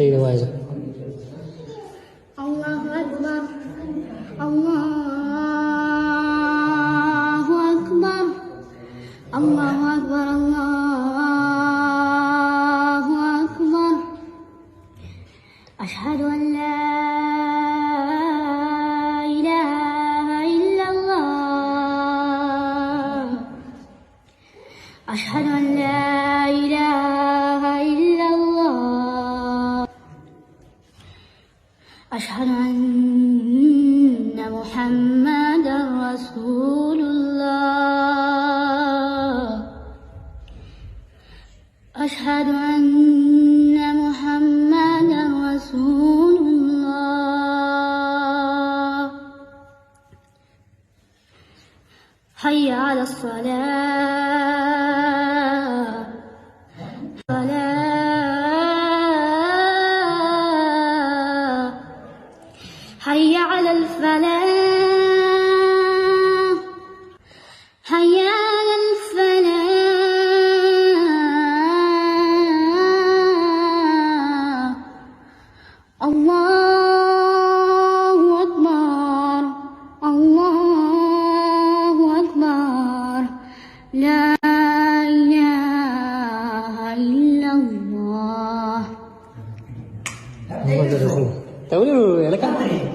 الله أكبر الله أكبر الله أكبر الله أكبر أشهد أن لا إله إلا الله أشهد أن لا إله إلا الله أشهد أن محمدًا رسول الله أشهد أن محمدًا رسول الله حي على الصلاة حي على الفلاح حي على الفلاح الله أكبر الله أكبر لا إله إلا الله. Tahu dulu, ya kan?